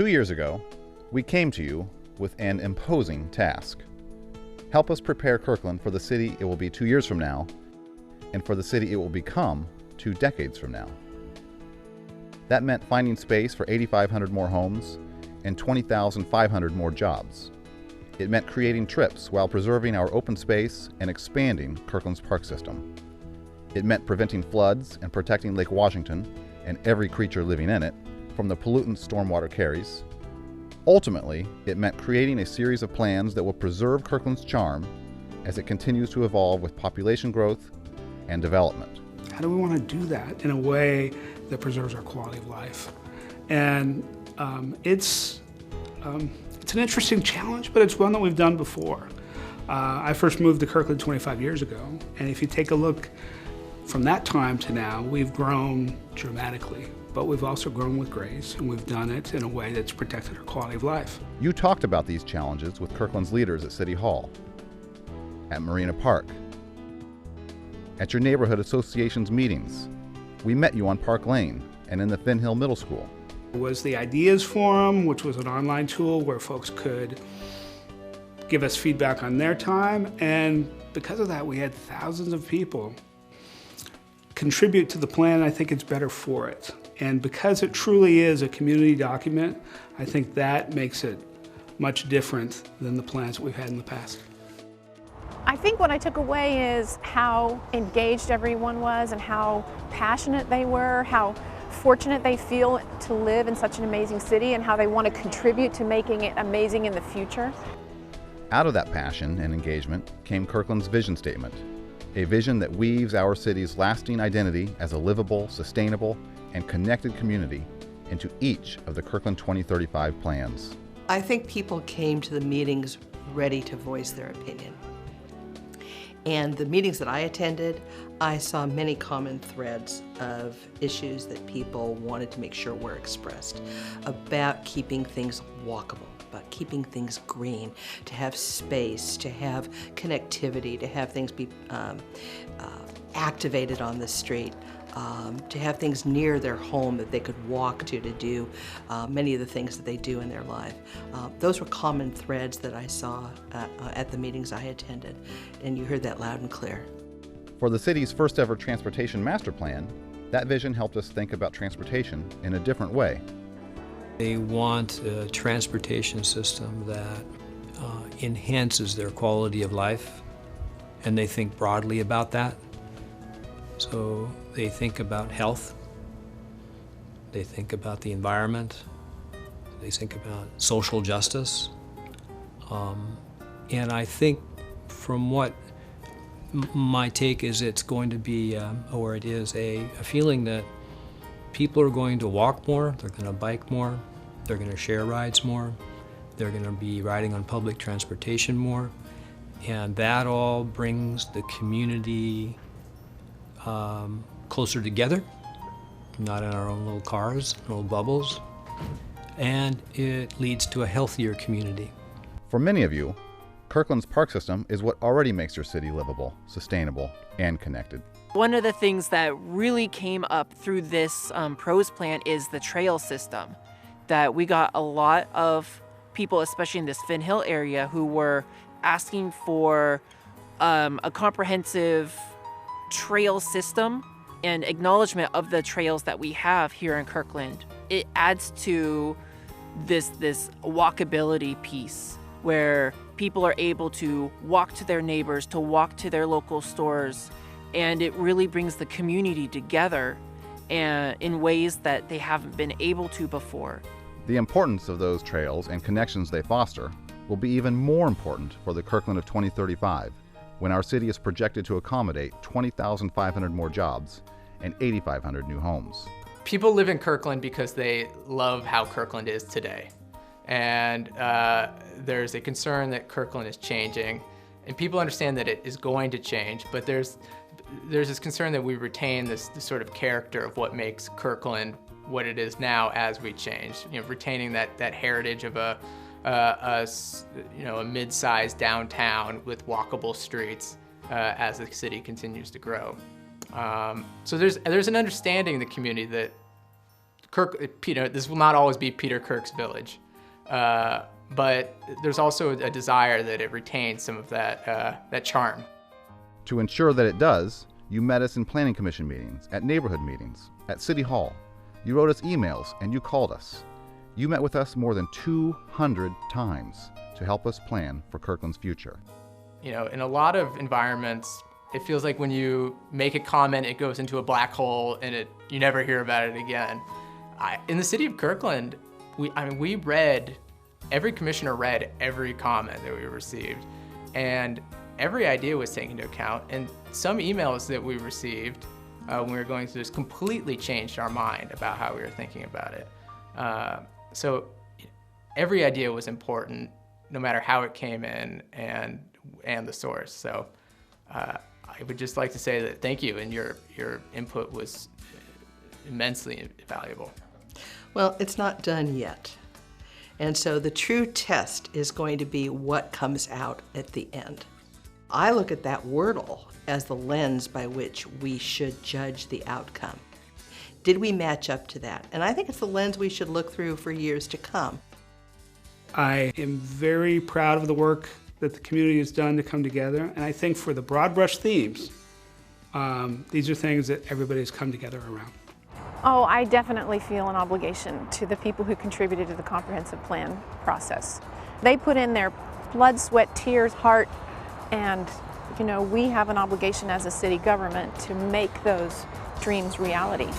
2 years ago, we came to you with an imposing task. Help us prepare Kirkland for the city it will be 2 years from now, and for the city it will become 2 decades from now. That meant finding space for 8,500 more homes and 20,500 more jobs. It meant creating trips while preserving our open space and expanding Kirkland's park system. It meant preventing floods and protecting Lake Washington and every creature living in it from the pollutants stormwater carries. Ultimately, it meant creating a series of plans that will preserve Kirkland's charm as it continues to evolve with population growth and development. How do we want to do that in a way that preserves our quality of life? And it's an interesting challenge, but it's one that we've done before. I first moved to Kirkland 25 years ago, and if you take a look from that time to now, we've grown dramatically, but we've also grown with grace, and we've done it in a way that's protected our quality of life. You talked about these challenges with Kirkland's leaders at City Hall, at Marina Park, at your neighborhood association's meetings. We met you on Park Lane and in the Finn Hill Middle School. It was the Ideas Forum, which was an online tool where folks could give us feedback on their time, and because of that, we had thousands of people contribute to the plan. I think it's better for it. And because it truly is a community document, I think that makes it much different than the plans that we've had in the past. I think what I took away is how engaged everyone was and how passionate they were, how fortunate they feel to live in such an amazing city, and how they want to contribute to making it amazing in the future. Out of that passion and engagement came Kirkland's vision statement, a vision that weaves our city's lasting identity as a livable, sustainable, and connected community into each of the Kirkland 2035 plans. I think people came to the meetings ready to voice their opinion. And the meetings that I attended, I saw many common threads of issues that people wanted to make sure were expressed about keeping things walkable, about keeping things green, to have space, to have connectivity, to have things be activated on the street, to have things near their home that they could walk to do many of the things that they do in their life. Those were common threads that I saw at the meetings I attended, and you heard that loud and clear. For the city's first ever transportation master plan, that vision helped us think about transportation in a different way. They want a transportation system that enhances their quality of life, and they think broadly about that. So they think about health, they think about the environment, they think about social justice. And I think from what my take is, it's going to be, or it is, a feeling that people are going to walk more, they're going to bike more, they're going to share rides more, they're going to be riding on public transportation more, and that all brings the community closer together, not in our own little cars, little bubbles, and it leads to a healthier community. For many of you, Kirkland's park system is what already makes your city livable, sustainable, and connected. One of the things that really came up through this PROS plan is the trail system. That we got a lot of people, especially in this Finn Hill area, who were asking for a comprehensive trail system and acknowledgement of the trails that we have here in Kirkland. It adds to this walkability piece where people are able to walk to their neighbors, to walk to their local stores, and it really brings the community together and in ways that they haven't been able to before. The importance of those trails and connections they foster will be even more important for the Kirkland of 2035, when our city is projected to accommodate 20,500 more jobs and 8,500 new homes. People live in Kirkland because they love how Kirkland is today. And there's a concern that Kirkland is changing, and people understand that it is going to change, but there's this concern that we retain this sort of character of what makes Kirkland what it is now as we change. You know, retaining that heritage of a mid-sized downtown with walkable streets as the city continues to grow. So there's an understanding in the community that this will not always be Peter Kirk's village, but there's also a desire that it retains some of that charm. To ensure that it does, you met us in planning commission meetings, at neighborhood meetings, at City Hall. You wrote us emails and you called us. You met with us more than 200 times to help us plan for Kirkland's future. You know, in a lot of environments, it feels like when you make a comment, it goes into a black hole and you never hear about it again. In the city of Kirkland, every commissioner read every comment that we received, and every idea was taken into account. And some emails that we received when we were going through this completely changed our mind about how we were thinking about it. So every idea was important, no matter how it came in and the source. So I would just like to say that thank you, and your input was immensely valuable. Well, it's not done yet. And so the true test is going to be what comes out at the end. I look at that wordle as the lens by which we should judge the outcome. Did we match up to that? And I think it's the lens we should look through for years to come. I am very proud of the work that the community has done to come together, and I think for the broad brush themes, these are things that everybody's come together around. Oh, I definitely feel an obligation to the people who contributed to the comprehensive plan process. They put in their blood, sweat, tears, heart, and we have an obligation as a city government to make those dreams reality.